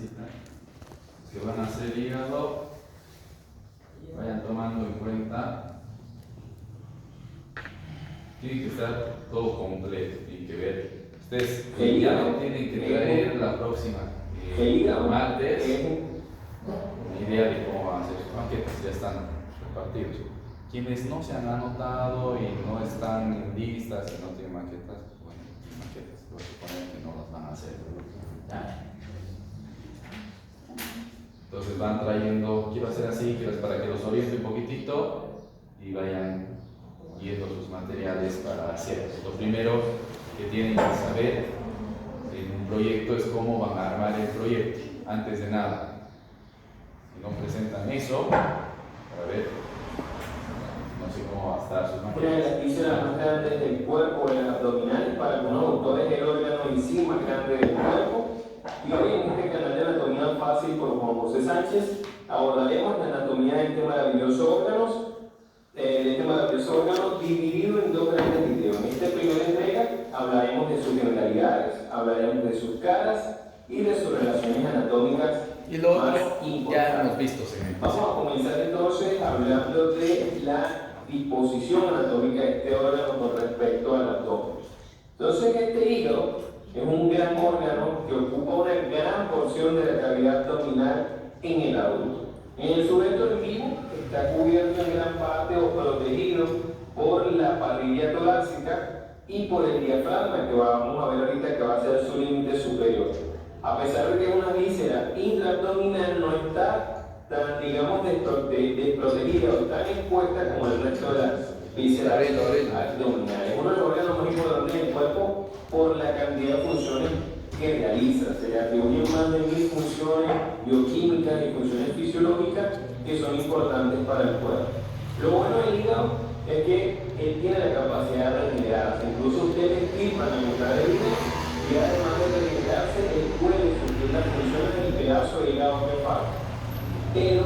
necesitan. Los que van a hacer hígado, vayan tomando en cuenta. Tiene que estar todo completo, tienen que ver. Ustedes ya lo tienen que traer la próxima martes. Una idea de cómo van a hacer sus maquetas, ya están repartidos. Quienes no se han anotado y no están en listas y no tienen maquetas, bueno, maquetas, voy a suponer que no las van a hacer. ¿Ya? Entonces van trayendo, quiero hacer así, quiero para que los oriente un poquitito y vayan viendo sus materiales para hacer. Lo primero que tienen que saber en un proyecto es cómo van a armar el proyecto, antes de nada. Si no presentan eso, a ver, no sé cómo va a estar sus materiales. Una de las vísceras más grandes del cuerpo, las abdominales, para algunos autores el órgano en sí más grande del cuerpo. Y hoy en este canal de Anatomía Fácil por Juan José Sánchez abordaremos la anatomía de este maravilloso órgano dividido en dos grandes videos. En esta primera entrega hablaremos de sus generalidades, hablaremos de sus caras y de sus relaciones anatómicas y lo más otro importantes. Ya hemos visto. Vamos a comenzar entonces hablando de la disposición anatómica de este órgano con respecto al abdomen. Entonces este hígado es un gran órgano que ocupa una gran porción de la cavidad abdominal en el adulto. En el sujeto en vivo está cubierto en gran parte o protegido por la parrilla torácica y por el diafragma, que vamos a ver ahorita que va a ser su límite superior. A pesar de que es una víscera intraabdominal, no está tan, digamos, desprotegida o tan expuesta como el resto de las vísceras abdominales. Es uno de los órganos más importantes del cuerpo por la cantidad de funciones que realiza. Se le atribuyen más de 1000 funciones bioquímicas y funciones fisiológicas que son importantes para el cuerpo. Lo bueno del hígado es que él tiene la capacidad de regenerarse. Incluso ustedes estirpan la mitad del hígado y además de regenerarse, él puede suplir las funciones del pedazo de hígado que falta. Pero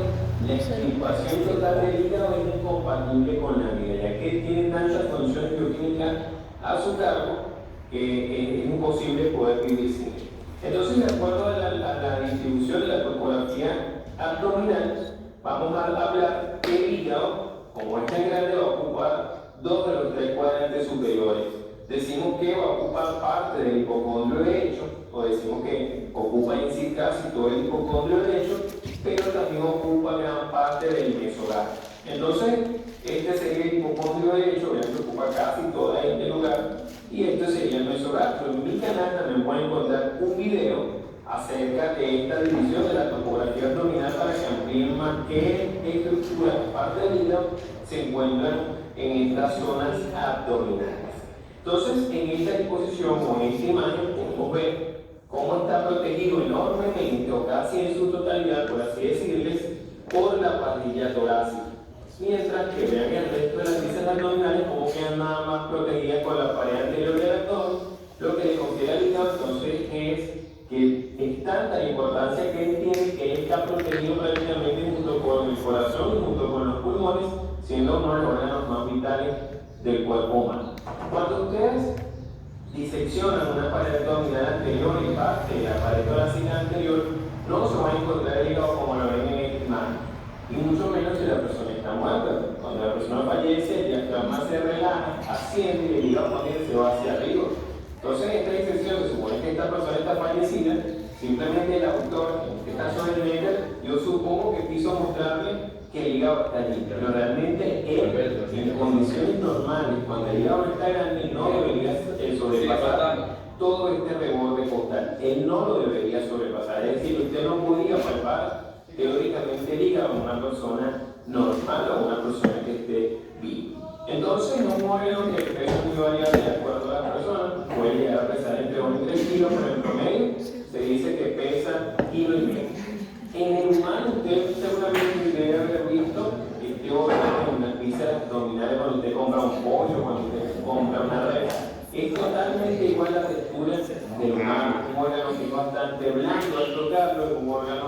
la extirpación total del hígado es incompatible con la vida, ya que tiene tantas funciones bioquímicas a su cargo que es imposible poder vivir sin él. Entonces, de acuerdo a la distribución de la topografía abdominal, vamos a hablar que el hígado, como es tan grande, va a ocupar 2 de los 3 cuadrantes superiores. Decimos que va a ocupar parte del hipocondrio derecho, o decimos que ocupa en sí casi todo el hipocondrio derecho, pero también ocupa gran parte del mesogastrio. Entonces, este sería el hipocondrio derecho, que ocupa casi todo este lugar, y este sería el mesogastrio. En mi canal también pueden encontrar un video acerca de esta división de la topografía abdominal para que amplíen más qué estructuras, parte del hígado, se encuentran en estas zonas abdominales. Entonces, en esta disposición o en esta imagen podemos ver cómo está protegido enormemente o casi en su totalidad, por así decirles, por la parrilla torácica. Mientras que vean el resto de las vísceras abdominales como quedan nada más protegidas por la pared anterior del abdomen, lo que le confiere al hígado entonces es que es tanta la importancia que él tiene que él está protegido prácticamente junto con el corazón y junto con los pulmones, siendo uno de los órganos más vitales del cuerpo humano. Cuando ustedes diseccionan una pared abdominal anterior y parte de la pared torácica anterior, no se va a encontrar el hígado como lo ven en esta imagen, y mucho menos si la persona está muerta. Cuando la persona fallece, el diafragma se relaja, asciende y el hígado también se va hacia arriba. Entonces, en esta disección se supone que esta persona está fallecida, simplemente el autor, en este caso del Meter, yo supongo que quiso mostrarle que el hígado está allí, pero realmente él, en condiciones normales, cuando el hígado está grande, no debería sobrepasar todo este reborde costal. Él no lo debería sobrepasar, es decir, usted no podría palpar teóricamente el hígado a una persona normal o a una persona que esté viva. Entonces, un órgano que pesa muy variable de acuerdo a la persona, puede llegar a pesar entre 1 y 3 kilos, pero en promedio se dice que pesa 1,5 kilos. En el humano, usted seguramente debe haber visto este órgano en las vísceras abdominales cuando usted compra un pollo, cuando usted compra una res. Es totalmente igual a la textura del humano. Un órgano que es bastante blanco al tocarlo, es un órgano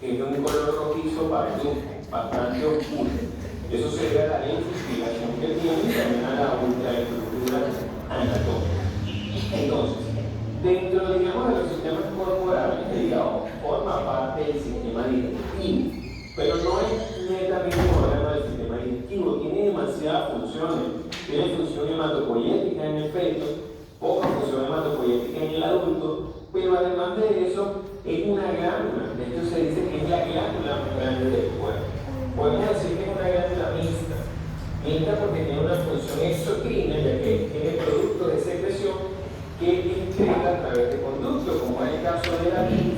que es de un color rojizo bastante oscuro. Eso se debe a la identificación que tiene y también a la ultraestructura anatómica. Entonces, dentro, digamos, de los sistemas corporales, el hígado forma parte tiene función hematopoyética en el feto, poca función hematopoyética en el adulto, pero además de eso es una glándula. De hecho se dice que es la glándula más grande del cuerpo. Podemos decir que es una glándula mixta. Mixta porque tiene una función exocrina, ya que tiene producto de secreción que excreta a través de conductos, como es el caso de la bilis,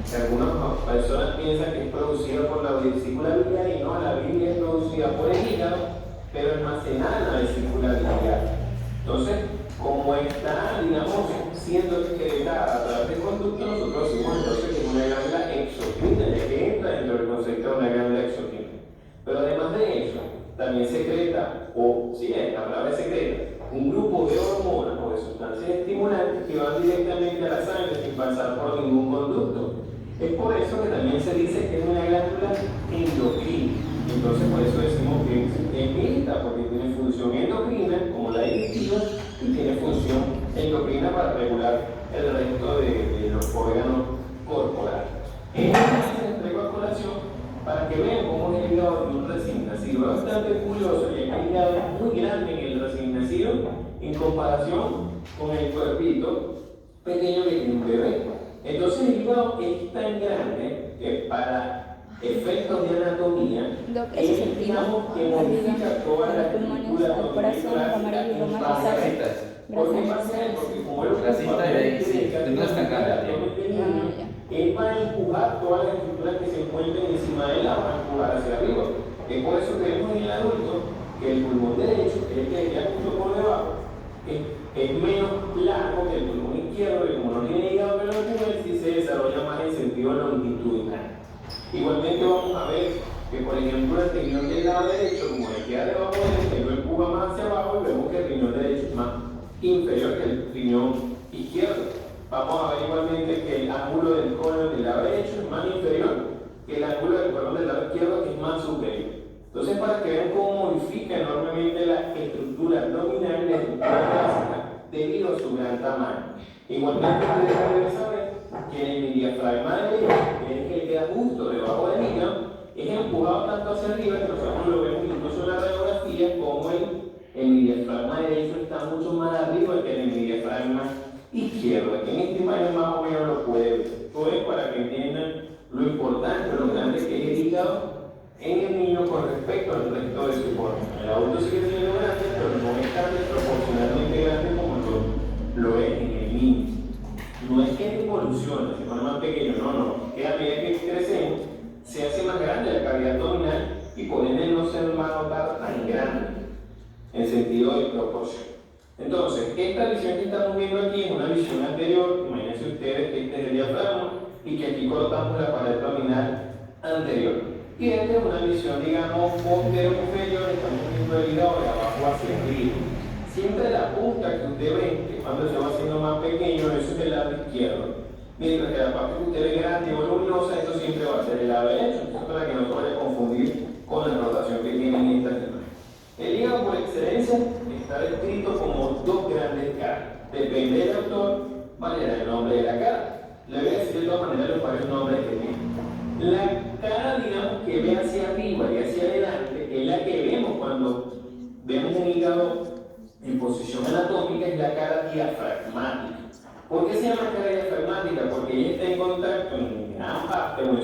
que algunas personas piensan que es producida por la vesícula biliar y no, la bilis es producida por el hígado, pero almacenada en la vesícula biliar. Entonces, como está, digamos, siendo excretada a través de conductos, nosotros decimos entonces que es una glándula exocrina, ya que entra dentro del concepto de una glándula exocrina. Pero además de eso, también secreta, o sí, la palabra secreta, un grupo de hormonas o de sustancias estimulantes que van directamente a la sangre sin pasar por ningún conducto. Es por eso que también se dice que es una glándula endocrina. Entonces, por eso decimos que es mixta, porque tiene función endocrina, como la digestiva, y tiene función endocrina para regular el resto de los órganos corporales. Entonces, les traigo a colación para que vean cómo es el hígado de un recién nacido. Es bastante curioso, y el hígado es muy grande en el recién nacido en comparación con el cuerpito pequeño que tiene un bebé. Entonces el hígado es tan grande que para efectos de anatomía, digamos que modifica toda la estructura ¿Por qué pasa eso? Porque como el no es tan grande. él va a empujar todas las estructuras que se encuentren encima de él, la va a empujar hacia arriba. Es por eso que vemos en el adulto que el pulmón derecho, que es el que queda justo por debajo, es menos largo que el pulmón izquierdo, y como no tiene hígado que lo mueve, sí se desarrolla más en sentido longitudinal. Igualmente vamos a ver que, por ejemplo, el riñón del lado derecho, como le queda debajo de él, lo empuja más hacia abajo y vemos que el riñón derecho es más inferior que el riñón izquierdo. Vamos a ver igualmente que el ángulo del colon del lado derecho es más inferior que el ángulo del colon del lado izquierdo, que es más superior. Entonces, para que vean cómo modifica enormemente la estructura abdominal y la estructura clásica debido a su gran tamaño. Igualmente, ustedes deben saber que en el diafragma derecho, que es el que queda justo debajo del hígado, es empujado tanto hacia arriba que nosotros lo vemos incluso en la radiografía como el diafragma derecho está mucho más arriba que el diafragma izquierdo. Aquí en esta imagen más o menos lo puede ver. Esto es para que entiendan lo importante, lo grande que es el hígado en el niño con respecto al resto de su cuerpo. El adulto sigue siendo grande, pero no es tan desproporcionalmente grande como lo es en el niño. No es que evoluciona, se pone más pequeño, no. Que a medida que crecemos, se hace más grande la cavidad abdominal y por ende no se va a notar tan grande en sentido de proporción. Entonces, esta visión que estamos viendo aquí es una visión anterior. Imagínense ustedes que este es el diafragma y que aquí cortamos la pared abdominal anterior. Y esta es una visión, digamos, posterior-inferior, estamos viendo el hígado de abajo hacia arriba. Siempre la punta que usted ve, que cuando se va haciendo más pequeño, eso es el lado izquierdo. Mientras que la parte que usted ve grande y voluminosa, eso siempre va a ser el lado derecho. Eso para que no se vaya a confundir con la rotación que tienen estas imágenes. El hígado, por excelencia, está descrito como dos grandes caras. Depende del autor, variará el nombre de la cara. Le voy a decir de todas maneras los varios nombres que tiene. La cara, digamos, que ve hacia arriba y hacia adelante, es la que vemos cuando vemos un hígado en posición anatómica, es la cara diafragmática. ¿Por qué se llama cara diafragmática? Porque ella está en contacto en gran parte o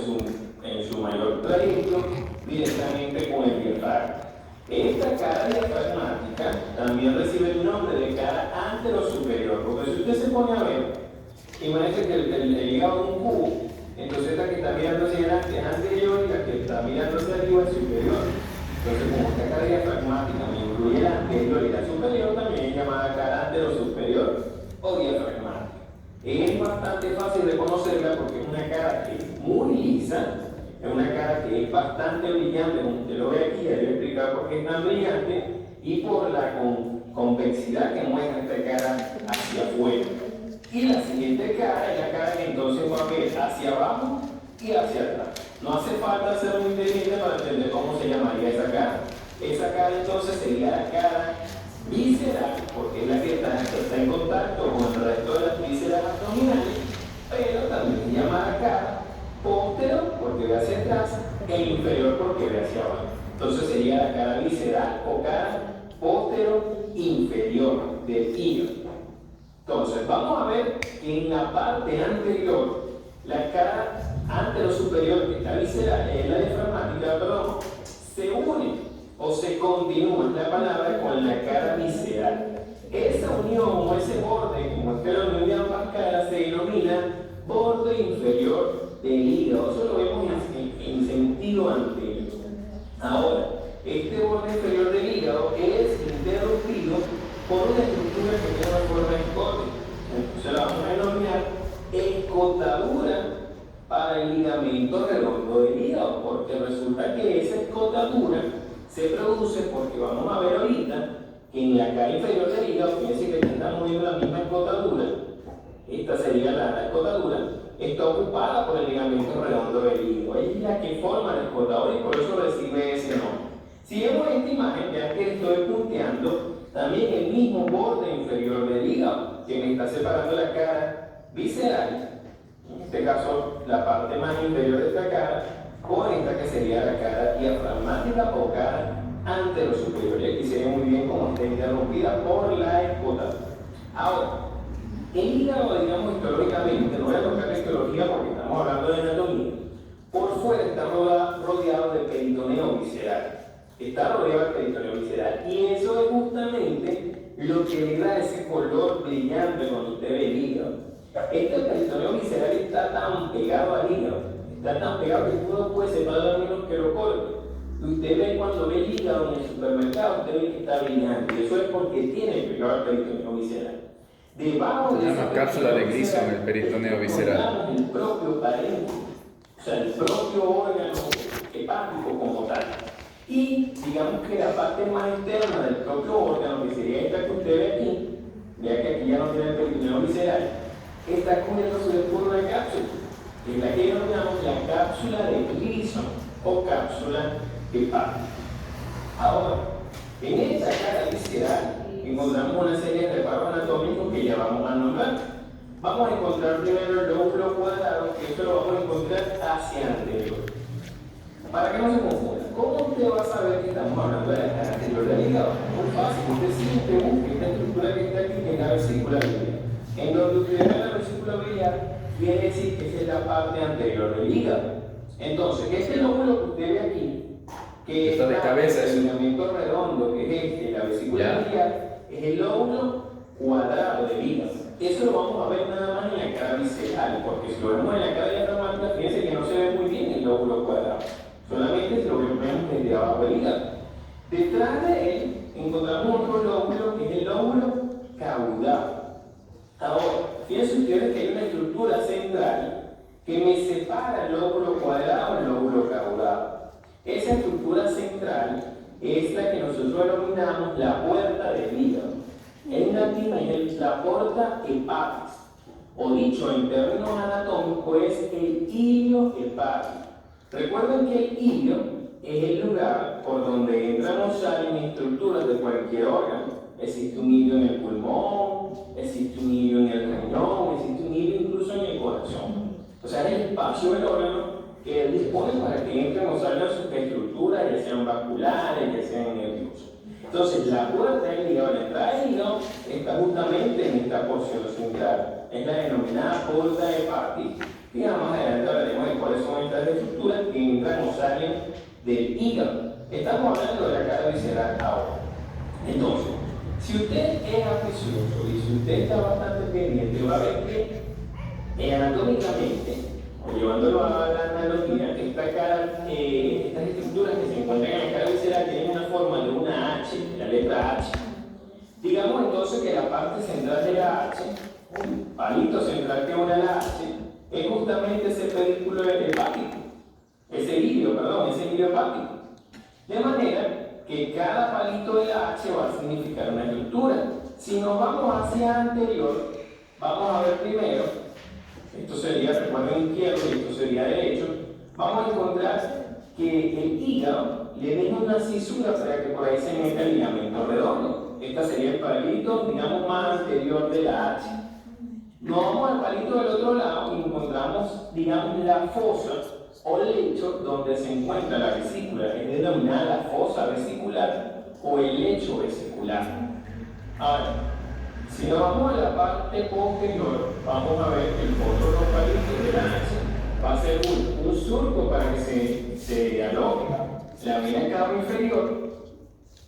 en su mayor trayecto directamente con el diafragma. Esta cara diafragmática también recibe el nombre de cara antero-superior, porque si usted se pone a ver, imagínese que el hígado es un cubo, entonces la que está mirando hacia adelante es anterior y la que está mirando hacia arriba es superior. Entonces, como esta cara diafragmática me incluye la anterior y la superior, también es llamada cara antero-superior o diafragmática. Es bastante fácil de conocerla porque es una cara que es muy lisa, es una cara que es bastante brillante, como usted lo ve aquí, ya le voy a explicar por qué es tan brillante, y por la convexidad que muestra esta cara hacia afuera. Y la siguiente cara es la cara que entonces va a ver hacia abajo y hacia atrás. No hace falta ser muy inteligente para entender cómo se llamaría esa cara. Esa cara entonces sería la cara visceral, porque es la que está en contacto con el resto de las vísceras abdominales, pero también se llama la cara posterior porque ve hacia atrás e inferior porque ve hacia abajo. Entonces sería la cara visceral o cara póstero inferior del hígado. Entonces, vamos a ver que en la parte anterior, la cara anterosuperior, que está visceral, la diafragmática, perdón, se une o se continúa, es la palabra, con la cara visceral. Esa unión o ese borde, como es que lo unión ambas caras, se denomina borde inferior del hígado. Eso lo vemos en sentido anterior. Ahora, este borde inferior del hígado es interrumpido por una estructura que tiene una forma de escote. Entonces la vamos a denominar escotadura para el ligamento redondo del hígado, porque resulta que esa escotadura se produce porque vamos a ver ahorita que en la cara inferior del hígado, fíjense que estamos viendo la misma escotadura, esta sería la escotadura, está ocupada por el ligamento redondo del hígado, es la que forma la escotadura y por eso recibe ese nombre. Si vemos esta imagen, ya que estoy punteando, también el mismo borde inferior del hígado, que me está separando la cara visceral, en este caso la parte más inferior de esta cara, con esta que sería la cara diafragmática o cara anterosuperior. Y aquí se ve muy bien cómo está interrumpida por la escotadura. Ahora, el hígado, digamos histológicamente, no voy a tocar la histología porque estamos hablando de anatomía, por fuera está rodeado de peritoneo visceral. Está rodeado de peritoneo visceral. Y eso es justamente lo que le da ese color brillante cuando usted ve el hígado. Este peritoneo visceral está tan pegado al hígado, está tan pegado que uno puede separar a menos que lo corte. Y usted ve cuando ve el hígado en el supermercado, usted ve que está brillante. Y eso es porque tiene pegado el peritoneo visceral. Debajo se llama cápsula de Gleason, el peritoneo visceral. El propio parénquima, o sea, el propio órgano hepático como tal. Y digamos que la parte más interna del propio órgano, que sería esta que usted ve aquí, vea que aquí ya no tiene el peritoneo visceral, está cubriéndose por una cápsula, que es la que denominamos la cápsula de Gleason o cápsula hepática. Ahora, en esta cara visceral encontramos una serie de reparos anatómicos que ya vamos a nombrar. Vamos a encontrar primero el lóbulo cuadrado, que eso lo vamos a encontrar hacia anterior. Para que no se confunda, ¿cómo usted va a saber que estamos hablando de la cara anterior del hígado? Muy fácil, usted siempre busca esta estructura que está aquí, que es la vesícula biliar. En donde usted ve la vesícula biliar, quiere decir que esa es la parte anterior del hígado. Entonces, este lóbulo que usted ve aquí, que está de cabeza, el ligamento redondo, que es este, la vesícula biliar, es el lóbulo cuadrado del hígado. Eso lo vamos a ver nada más en la cara visceral, porque si lo vemos en la cara diafragmática, fíjense que no se ve muy bien el lóbulo cuadrado. Solamente si lo vemos desde abajo del hígado. Detrás de él encontramos otro lóbulo que es el lóbulo caudal. Ahora, fíjense ustedes que hay una estructura central que me separa el lóbulo cuadrado del lóbulo caudal. Esa estructura central es la que nosotros denominamos la puerta del hígado. En latín es la porta hepatis, o dicho en términos anatómicos es el ilio hepático. Recuerden que el ilio es el lugar por donde entran o salen estructuras de cualquier órgano. Existe un ilio en el pulmón, existe un ilio en el riñón, existe un ilio incluso en el corazón. O sea, es el espacio del órgano que él dispone para que entren o salgan sus estructuras, ya sean vasculares, ya sean nerviosas. Entonces, la puerta del hígado, la entrada del hígado, está justamente en esta porción central. Es la denominada porta hepática. Y más adelante hablaremos de cuáles son estas estructuras que entran o salen del hígado. Estamos hablando de la cara visceral ahora. Entonces, si usted es aficionado y si usted está bastante pendiente, va a ver que anatómicamente, o llevándolo a la analogía, estas estructuras que se encuentran en la cara visceral tienen una forma de una H, la letra H. Digamos entonces que la parte central de la H, un palito central que une la H, es justamente ese pedúnculo hepático, ese ilio hepático. De manera que cada palito de la H va a significar una estructura. Si nos vamos hacia anterior, vamos a ver primero, esto sería, recuerden, izquierdo y esto sería derecho, vamos a encontrar que el hígado le deja una cisura para que por ahí se meta el ligamento redondo. Este sería el palito, digamos, más anterior de la H. Nos vamos al palito del otro lado y encontramos, digamos, la fosa o lecho donde se encuentra la vesícula, es denominada la fosa vesicular o el lecho vesicular. Ahora, si nos vamos a la parte posterior, vamos a ver que el fondo palito de la ancha va a ser un surco para que se aloje la vena cava inferior,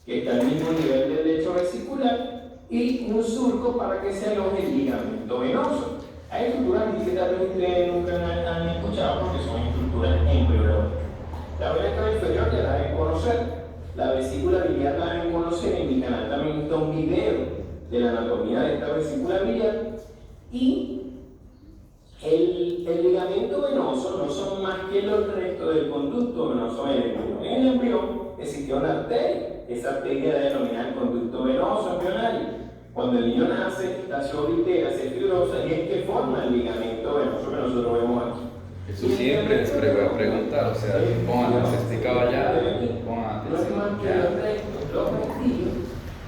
que está al mismo nivel del lecho vesicular, y un surco para que se aloje el ligamento venoso. Hay estructuras que tal vez ustedes nunca han escuchado porque son estructuras embriológicas. La vena cava inferior ya la deben conocer, la vesícula biliar la deben conocer. En mi canal también está un video de la anatomía de esta vesícula biliar. Y el ligamento venoso no son más que los restos del conducto venoso del embrión. En el embrión existía una arteria, esa arteria era denominada el conducto venoso embrionario. Cuando el niño nace, esta se oblitera, se fibrosa y es que forma el ligamento venoso que nosotros vemos aquí. Eso siempre les preguntar, o sea, pongan, se explicaba ya, pongan no es más que los restos, los vestigos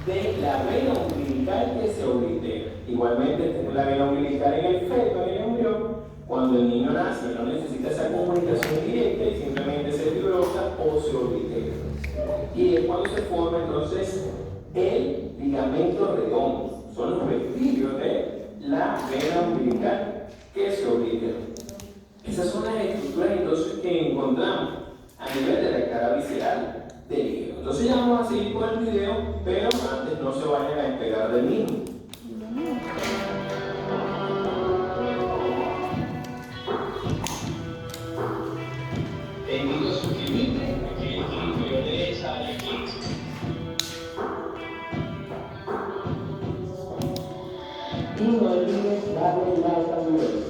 de la vena umbilical que se oblitera. Igualmente tenemos la vena umbilical en el feto, en el embrión. Cuando el niño nace no necesita esa comunicación directa y simplemente se fibrosa o se oblitera. Y es cuando se forma entonces el ligamento redondo. Son los vestigios de la vena umbilical que se oblitera. Esas son las estructuras entonces que encontramos a nivel de la cara visceral del hígado. Entonces ya vamos a seguir con el video, pero antes no se vayan a despegar del mismo. Te invito a suscribirte aquí en el inferior derecha y aquí. Y no olvides darle like al video.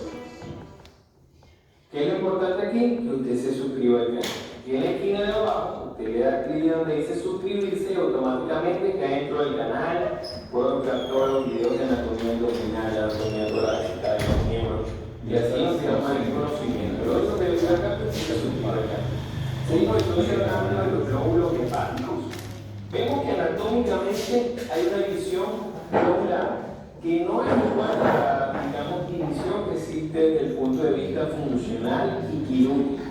¿Qué es lo importante aquí? Que usted se suscriba al canal. Aquí en la esquina de abajo, usted le da clic donde dice suscribirse y automáticamente cae dentro del canal. Puedo enviar todos los videos de anatomía abdominal, anatomía torácica, de los miembros. Y así nos quedamos en el conocimiento. Lo único que le voy a acá es que se suscriba al canal. Seguimos entonces hablando de los glóbulos hepáticos. Vemos que anatómicamente hay una división globular que no es igual a la, digamos, división que existe desde el punto de vista funcional y quirúrgico.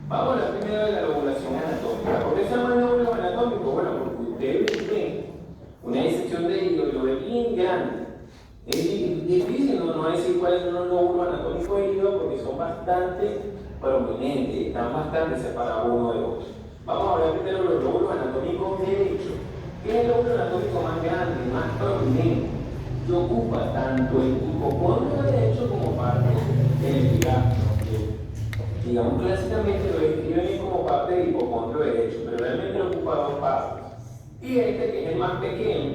Vamos a la primera de la lobulación anatómica. ¿Por qué se llama lóbulo anatómico? Bueno, porque usted ve una disección de hígado y lo ve bien grande. Es difícil no decir cuáles son los lóbulos anatómicos del hígado porque son bastante prominentes, están bastante separados uno de otro. Vamos a hablar primero de los lóbulos anatómicos derechos. ¿Qué es el lóbulo anatómico más grande, más prominente? Que ocupa tanto el hipocondrio derecho como parte del epigastrio. Digamos clásicamente lo describen como parte del hipocondrio derecho, pero realmente lo ocupa dos partes. Y este, que es el más pequeño,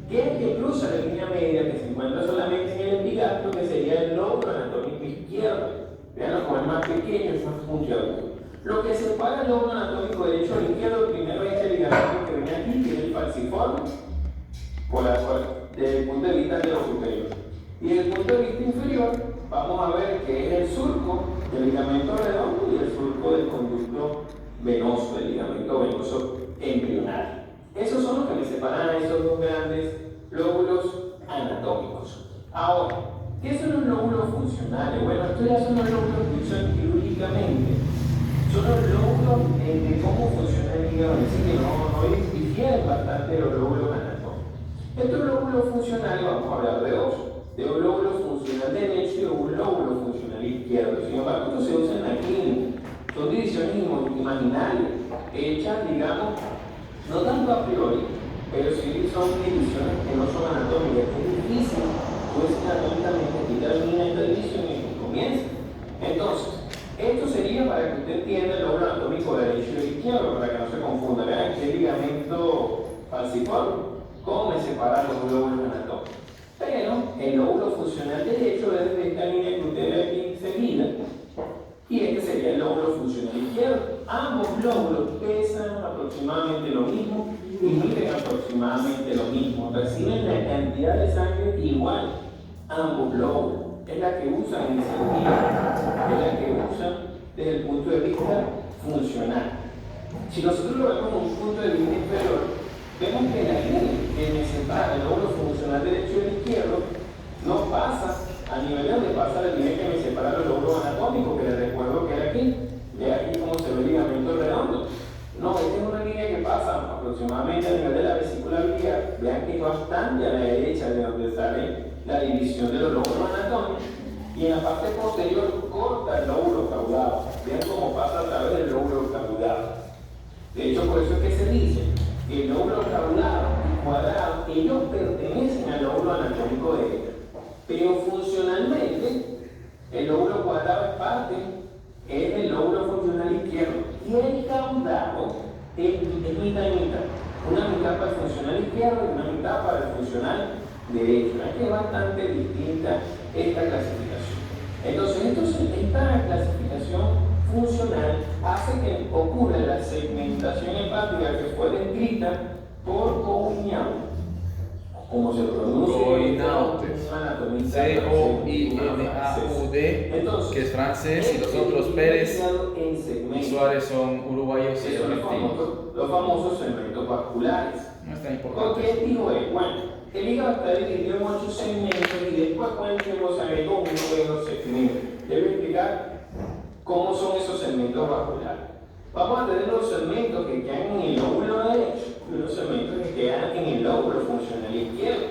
que es el que cruza la línea media, que se encuentra solamente en el epigastrio, que sería el lóbulo anatómico izquierdo. Vean como es más pequeño, es más puntiagudo. Lo que separa el lóbulo anatómico derecho al izquierdo, primero es este ligamento que viene aquí, que es el falciforme, desde el punto de vista de lo superior. Y desde el punto de vista inferior, vamos a ver que es el surco del ligamento redondo y el surco del conducto venoso, del ligamento venoso embrionario. Esos son los que me separan a esos dos grandes lóbulos anatómicos. Ahora, ¿qué son los lóbulos funcionales? Bueno, estos ya son los lóbulos que usan quirúrgicamente. Son los lóbulos de cómo funciona el hígado, es decir, que no difieren bastante de los lóbulos anatómicos. Estos lóbulos funcionales, vamos a hablar de dos. De un lóbulo funcional derecho y de un lóbulo funcional izquierdo. Sin embargo, estos se usan en la clínica. Son divisiones imaginarias, hechas, digamos, no tanto a priori, pero sí son divisiones que no son anatómicas. Es difícil, pues anatómicamente aquí termina esta división y aquí comienza. Entonces, esto sería para que usted entienda el lóbulo anatómico derecho y izquierdo, para que no se confunda. Vean aquí el ligamento falciforme, cómo me separan los lóbulos anatómicos. Pero el lóbulo funcional derecho es desde esta línea que usted ve aquí enseguida, y este sería el lóbulo funcional izquierdo. Ambos lóbulos pesan aproximadamente lo mismo y miden aproximadamente lo mismo, reciben la cantidad de sangre igual. Ambos lóbulos es la que usan en sentido, es la que usan desde el punto de vista funcional. Si nosotros lo vemos desde un punto de vista inferior, vemos que la línea que me separa el lóbulo funcional derecho y izquierdo no pasa a nivel donde pasa la línea que me separa los lóbulos anatómicos, que les recuerdo que era aquí. Ve aquí cómo se ve el ligamento redondo. No, esta es una línea que pasa aproximadamente a nivel de la vesícula a la derecha de donde sale la división de los lóbulos anatómicos, y en la parte posterior corta el lóbulo caudado. Vean cómo pasa a través del lóbulo caudado. De hecho, por eso es que se dice que el lóbulo caudado y cuadrado, ellos pertenecen al lóbulo anatómico derecho, pero funcionalmente el lóbulo cuadrado es el lóbulo funcional izquierdo, y el caudado es mitad y mitad. Una mitad para el funcional izquierdo y una mitad para el funcional derecho. Es que es bastante distinta esta clasificación. Entonces, esta clasificación funcional hace que ocurra la segmentación hepática que fue descrita por Coinaud, como se pronuncia, Coinaud, C-O-I-N-A-U-D, que es francés, y los otros Pérez y Suárez son uruguayos y argentinos. Los famosos segmentos vasculares. No es tan importante. ¿Por qué dijo él? Bueno, el hígado está dividido en 8 segmentos y después podemos saber cómo uno de los segmentos. Les voy a explicar cómo son esos segmentos vasculares. Vamos a tener los segmentos que quedan en el lóbulo derecho y los segmentos que quedan en el lóbulo funcional izquierdo.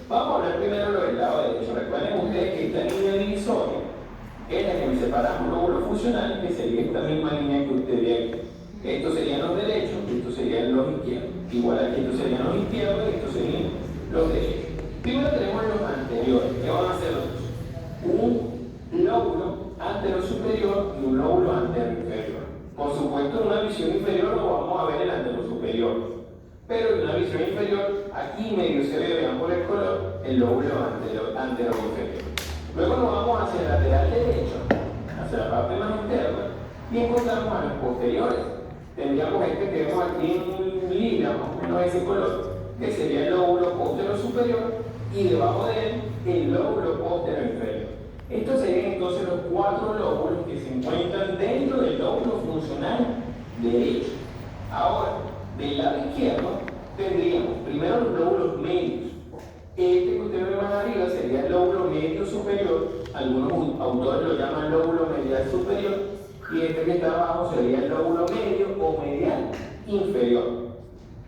Vamos a hablar primero del lado derecho. Recuerden ustedes que esta línea divisoria es la que separamos lóbulos funcionales, que sería esta misma línea que usted ve aquí. Estos serían los derechos y estos serían los izquierdos. Igual aquí estos serían los izquierdos y estos serían los derechos. Primero tenemos los anteriores. ¿Qué van a ser los dos? Un lóbulo anterior superior y un lóbulo anterior inferior. Por supuesto, en una visión inferior no vamos a ver el anterior superior, pero en una visión inferior, aquí medio se ve, vean por el color, el lóbulo anterior inferior. Luego nos vamos hacia el lateral derecho, hacia la parte más interna, y encontramos a los posteriores. Tendríamos este que vemos aquí en lila, más o menos ese color, que sería el lóbulo posterior superior, y debajo de él, el lóbulo posterior inferior. Estos serían entonces los 4 lóbulos que se encuentran dentro del lóbulo funcional derecho. Ahora, del lado izquierdo, tendríamos primero los lóbulos medios. Este que ustedes ven más arriba sería el lóbulo medio superior, algunos autores lo llaman lóbulo medial superior, y este que está abajo sería el lóbulo medio o medial inferior.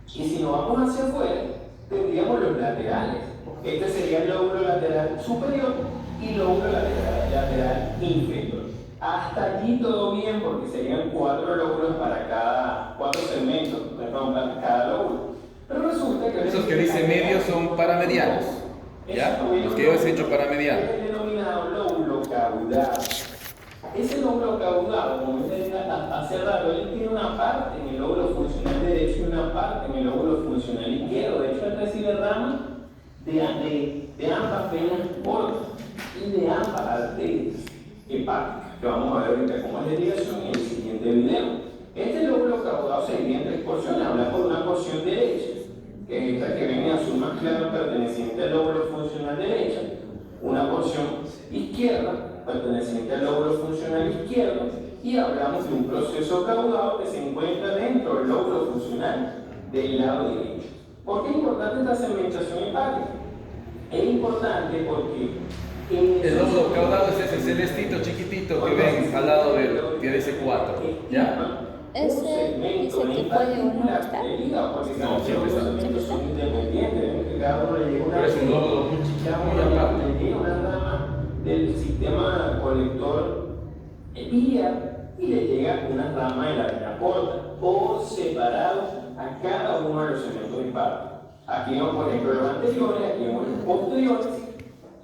Y si nos vamos hacia afuera, tendríamos los laterales. Este sería el lóbulo lateral superior y lóbulo lateral inferior. Hasta allí todo bien, porque serían 4 lóbulos para 4 segmentos, perdón, para cada lóbulo. Pero resulta que esos que dice medio son paramedianos, ¿ya? Los que yo he hecho paramedianos. Es el denominado lóbulo caudado. Ese lóbulo caudado, como ustedes hace rato, él tiene una parte en el lóbulo funcional derecho y una parte en el lóbulo funcional izquierdo. De hecho, él recibe ramas de ambas venas portas y de ambas arterias hepáticas, que vamos a ver ahorita cómo es la ligación en el siguiente video. Este lóbulo caudado se divide en 3 porciones. Hablamos por una porción derecha, que es esta que ven en azul más claro, perteneciente al lóbulo funcional derecha, una porción izquierda, perteneciente al lóbulo funcional izquierdo, y hablamos de un proceso caudado que se encuentra dentro del lóbulo funcional del lado derecho. ¿Por qué es importante esta segmentación hepática? Es importante porque el lóbulo caudado es ese celestito chiquitito que ven al lado del que dice 4, ¿ya? Ese dice que puede o no estar. No, siempre está. Pero es un lóbulo muy chiquito, muy aparte. Una rama del sistema colector biliar y le llega una rama de la vena porta, por separado a cada uno de los segmentos hepáticos. Aquí vemos, por ejemplo, los anteriores, aquí vemos los posteriores,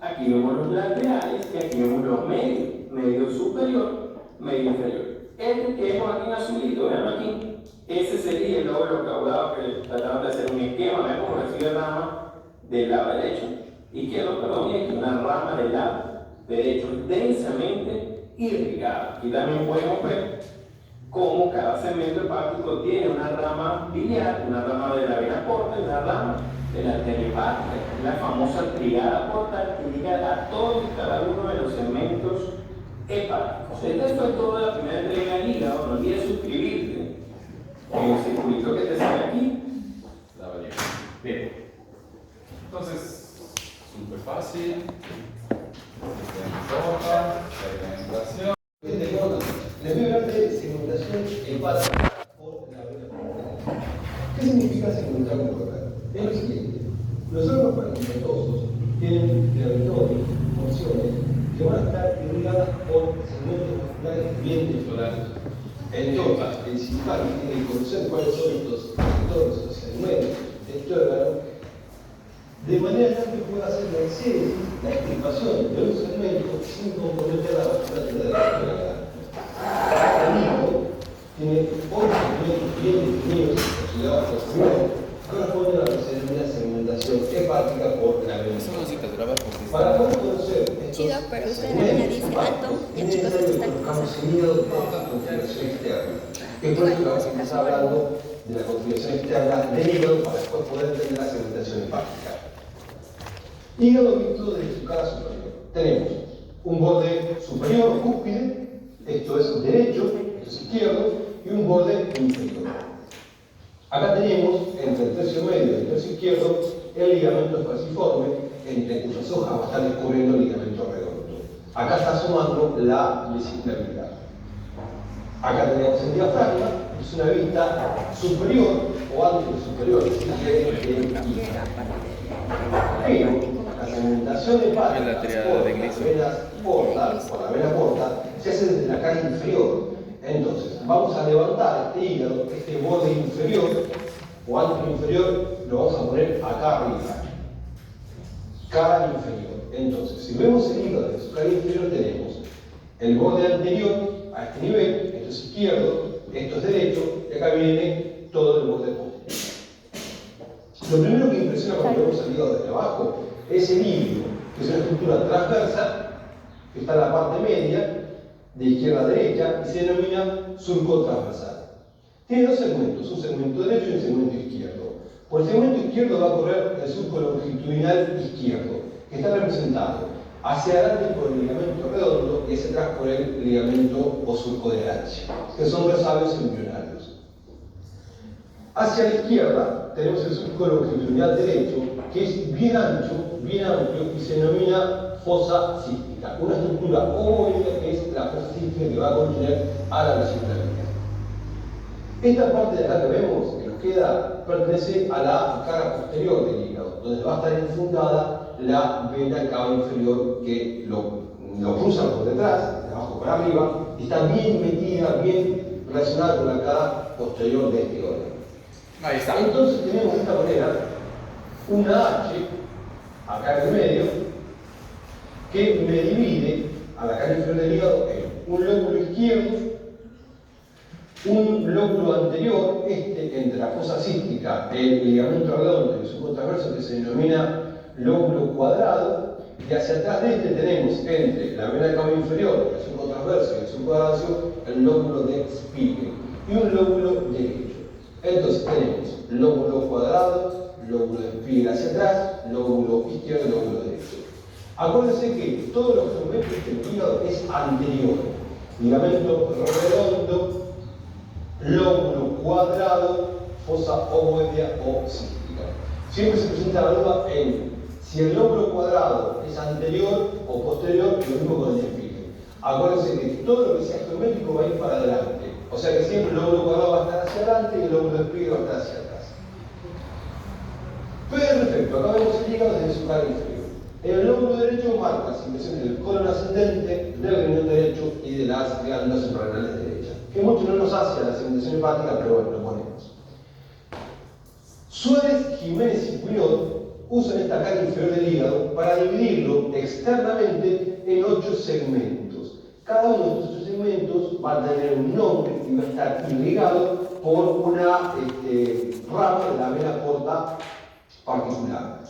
aquí vemos los laterales y aquí vemos los medios, medio superior, medio inferior. Este que vemos aquí en azulito, vean aquí, ese sería el lóbulo caudado que trataron de hacer un esquema, vean cómo recibe rama del lado derecho, izquierdo, perdón, y aquí una rama del lado derecho, densamente irrigada. Aquí también podemos ver cómo cada segmento hepático tiene una rama biliar, una rama de la vena porta y una rama de la arteria hepática, la famosa trigada portal que llega a todos y cada uno de los segmentos hepáticos. Esta fue toda la primera entrega del hígado. No olvides suscribirte en el circulito que te sale aquí. Bien. Entonces, súper fácil. Les voy a hablar de segmentación hepática por la vena portal. ¿Qué significa segmentar portal? Es lo siguiente. Los órganos para venosos tienen territorios, porciones, que van a estar irrigadas por segmentos vasculares bien deflorados. Entonces, el cirujano tiene que conocer cuáles son estos territorios, estos segmentos, este órgano, de manera tal que pueda hacer la extirpación de un segmento sin comprometer la vasculatura de la órgano. El hígado tiene 8 segmentos bien definidos, considerados por primero, corresponden a lo que se denomina segmentación hepática por la vena. Para poder conocer Chido, pero usted en la línea dice alto y el chico se está conociendo de esta configuración externa. Que por eso vamos a empezar hablando de la configuración externa del hígado para después poder entender la segmentación hepática. Hígado visto desde su cara superior. Tenemos un borde superior o cúspide, esto es derecho, esto es izquierdo, y un borde inferior. Acá tenemos, entre el tercio medio y el tercio izquierdo, el ligamento falciforme, entre cuyas hojas va a estar descubriendo el ligamento redondo. Acá está sumando la vesicularidad. Acá tenemos el diafragma, que es una vista superior o anterior-superior, si quiere, pero la segmentación hepática por la vena porta se hace desde la cara inferior. Entonces, vamos a levantar este hígado, este borde inferior o anterior-inferior, lo vamos a poner acá arriba. Cara inferior. Entonces, si vemos el hígado de su cara inferior, tenemos el borde anterior a este nivel, esto es izquierdo, esto es derecho, y acá viene todo el borde posterior. Lo primero que impresiona cuando vemos el hígado desde abajo es el hígado, que es una estructura transversa, que está en la parte media, de izquierda a derecha, y se denomina surco transversal. Tiene dos segmentos, un segmento derecho y un segmento izquierdo. Por el segmento izquierdo va a correr el surco longitudinal izquierdo, que está representado hacia adelante por el ligamento redondo y hacia atrás por el ligamento o surco de Arancia, que son resabres embrionarios. Hacia la izquierda tenemos el surco longitudinal derecho, que es bien ancho, bien amplio y se denomina fosa cística, una estructura ovoidea que es la fosa cística que va a contener a la vesicularidad. Esta parte de acá que vemos, que nos queda, pertenece a la cara posterior del hígado, donde va a estar enfundada la vena cava inferior que lo cruza por detrás, de abajo para arriba, y está bien metida, bien relacionada con la cara posterior de este órgano. Ahí está. Entonces tenemos de esta manera una H, acá en el medio, que me divide a la cara inferior del hígado en un lóbulo izquierdo, un lóbulo anterior, entre la fosa cística, el ligamento redondo y el surco transverso, que se denomina lóbulo cuadrado, y hacia atrás de este tenemos entre la vena cava inferior, el surco transverso y el surco horacio, el lóbulo de Spiegel, y un lóbulo derecho. Entonces tenemos lóbulo cuadrado, lóbulo de Spiegel hacia atrás, lóbulo izquierdo y lóbulo derecho. Acuérdense que todos los segmentos del hígado es anterior. Ligamento redondo, lóbulo cuadrado, fosa ovoidea o cística. Siempre se presenta la duda en si el lóbulo cuadrado es anterior o posterior, lo mismo con el Spiegel. Acuérdense que todo lo que sea geométrico va a ir para adelante. O sea que siempre el lóbulo cuadrado va a estar hacia adelante y el lóbulo de Spiegel va a estar hacia atrás. Perfecto, acá vemos el hígado desde su cara inferior. El lóbulo derecho marca las impresiones del colon ascendente, del riñón derecho y de las glándulas suprarrenales derechas, que mucho no nos hace a la segmentación hepática, pero bueno, lo ponemos. Suárez, Jiménez y Puyol usan esta cara inferior del hígado para dividirlo externamente en 8 segmentos. Cada uno de estos 8 segmentos va a tener un nombre y va a estar irrigado por una rama de la vena porta particular.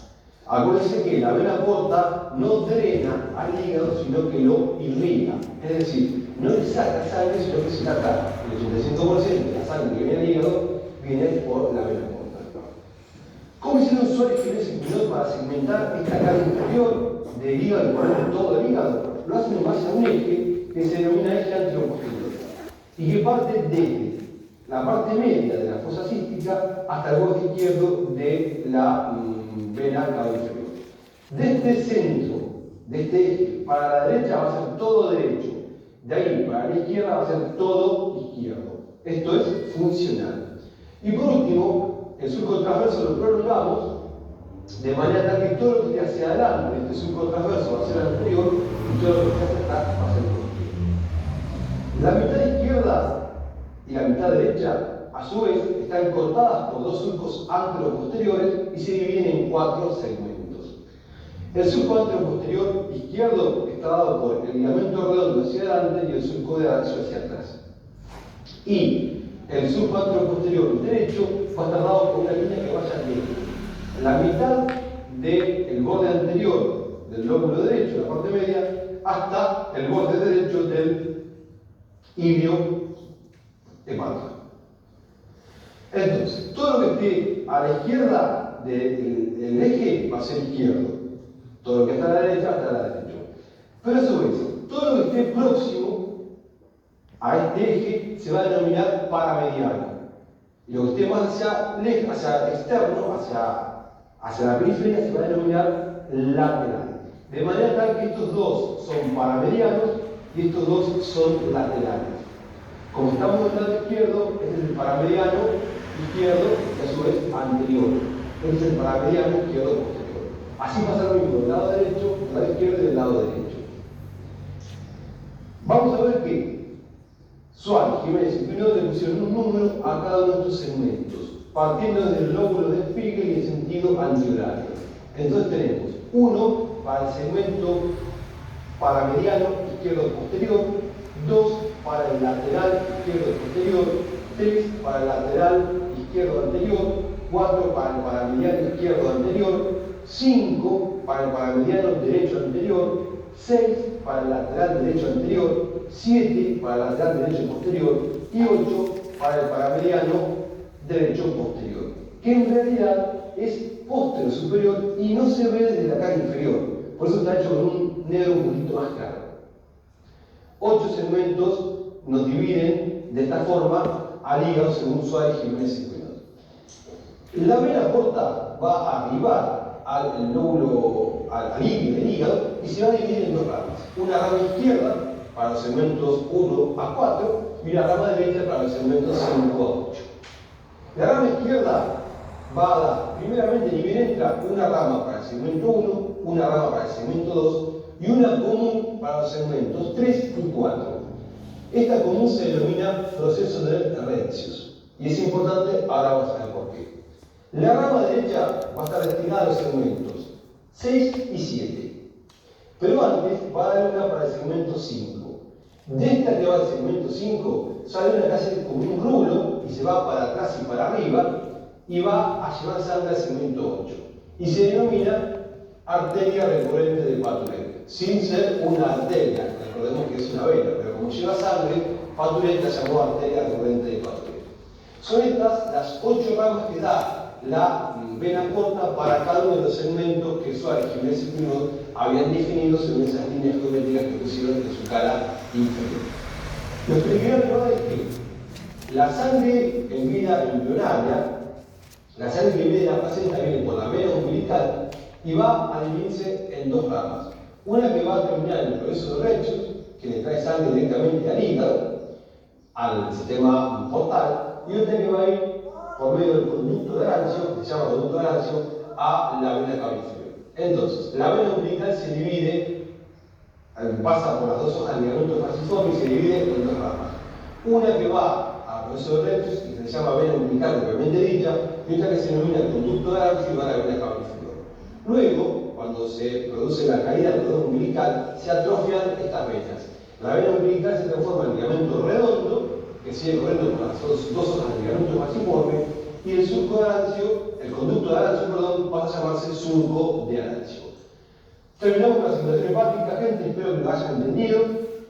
Acuérdense que la vena porta no drena al hígado, sino que lo irriga. Es decir, no le saca sangre, sino que se saca el 85% de la sangre que viene al hígado, viene por la vena porta. ¿Cómo hicieron Suárez, Jiménez y Puyol para segmentar esta cara inferior del hígado y ponerle todo el hígado? Lo hacen en base a un eje que se denomina eje anteroposterior y que parte desde la parte media de la fosa cística hasta el borde izquierdo de la vena cava inferior. Desde el centro, de este eje, para la derecha va a ser todo derecho, de ahí para la izquierda va a ser todo izquierdo. Esto es funcional. Y por último, el surco transverso lo prolongamos De manera tal que todo lo que esté hacia adelante, este surco transverso va a ser el anterior y todo lo que esté hacia atrás va a ser el posterior. La mitad izquierda y la mitad derecha, a su vez, están cortadas por dos surcos anteroposteriores y se dividen en 4 segmentos. El surco anteroposterior izquierdo está dado por el ligamento redondo hacia adelante y el surco de arancio hacia atrás. Y el surco anteroposterior derecho va a estar dado por una línea que vaya de la mitad del borde anterior del lóbulo derecho, la parte media, hasta el borde derecho del ilio hepático. Entonces, todo lo que esté a la izquierda del eje va a ser izquierdo. Todo lo que está a la derecha está a la derecha. Pero a su vez, todo lo que esté próximo a este eje se va a denominar paramediano. Y lo que esté más hacia externo, hacia la periferia, se va a denominar lateral. De manera tal que estos dos son paramedianos y estos dos son laterales. Como estamos del lado izquierdo, este es el paramediano izquierdo y a su vez anterior. Este es el paramediano izquierdo posterior. Así pasa lo mismo del lado derecho, del lado izquierdo y del lado derecho. Vamos a ver que Suárez, Jiménez y Pinot le pusieron un número a cada uno de estos segmentos, partiendo desde el lóbulo de Spiegel y en sentido antihorario. Entonces tenemos 1 para el segmento paramediano izquierdo posterior, 2 para el lateral izquierdo posterior, 3 para el lateral izquierdo anterior, 4 para el paramediano izquierdo anterior, 5 para el paramediano derecho anterior, 6 para el lateral derecho anterior, 7 para el lateral derecho posterior y 8 para el paramediano derecho posterior, que en realidad es posterior superior y no se ve desde la cara inferior, por eso está hecho con un negro un poquito más claro. 8 segmentos nos dividen de esta forma al hígado según Suárez, Jiménez y Pinot. La vena porta va a arribar al lóbulo, al ilio del hígado y se va a dividir en 2 ramas. Una rama izquierda para los segmentos 1 a 4 y una rama derecha para los segmentos 5 a 8. La rama izquierda va a dar, primeramente, ni bien entra, una rama para el segmento 1, una rama para el segmento 2 y una común para los segmentos 3 y 4. Esta común se denomina proceso de Retzius y es importante, ahora vamos a ver por qué. La rama derecha va a estar destinada a los segmentos 6 y 7, pero antes va a dar una para el segmento 5. De esta que va al segmento 5 sale una que hace como un rulo y se va para atrás y para arriba y va a llevar sangre al segmento 8 y se denomina arteria recurrente de Paturet, sin ser una arteria, recordemos que es una vena, pero como lleva sangre, Paturet la llamó arteria recurrente de Paturet. Son estas las 8 ramas que da la vena corta para cada uno de los segmentos que Suárez, Jiménez y Pinot habían definido según esas líneas geométricas que pusieron en su cara inferior. Lo primero que va es que la sangre en vía embrionaria, la sangre que viene de la placenta viene por la vena umbilical y va a dividirse en 2 ramas. Una que va a terminar en el proceso de Retzius, que le trae sangre directamente al hígado, al sistema portal, y otra que va a ir por medio del conducto de Arancio, que se llama conducto de Arancio, a la vena cava inferior. Entonces, la vena umbilical se divide, pasa por las 2 hojas del ligamento falciforme y se divide en 2 ramas. Una que va al proceso de Retzius, que se llama vena umbilical propiamente dicha, y otra que se denomina conducto de Arancio y va a la vena cava inferior. Luego, cuando se produce la caída del cordón umbilical, se atrofian estas venas. La vena umbilical se transforma en ligamento redondo, que sigue corriendo por las 2 hojas del ligamento falciforme, y el surco de Arancio, el conducto de Arancio, perdón, pasa a llamarse surco de Arancio. Terminamos con la circulación hepática, gente, espero que lo hayan entendido.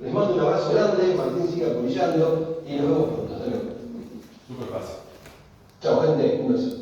Les mando un abrazo grande, Martín siga apoyando y nos vemos pronto. Hasta luego. Súper fácil. Chao, gente, un beso.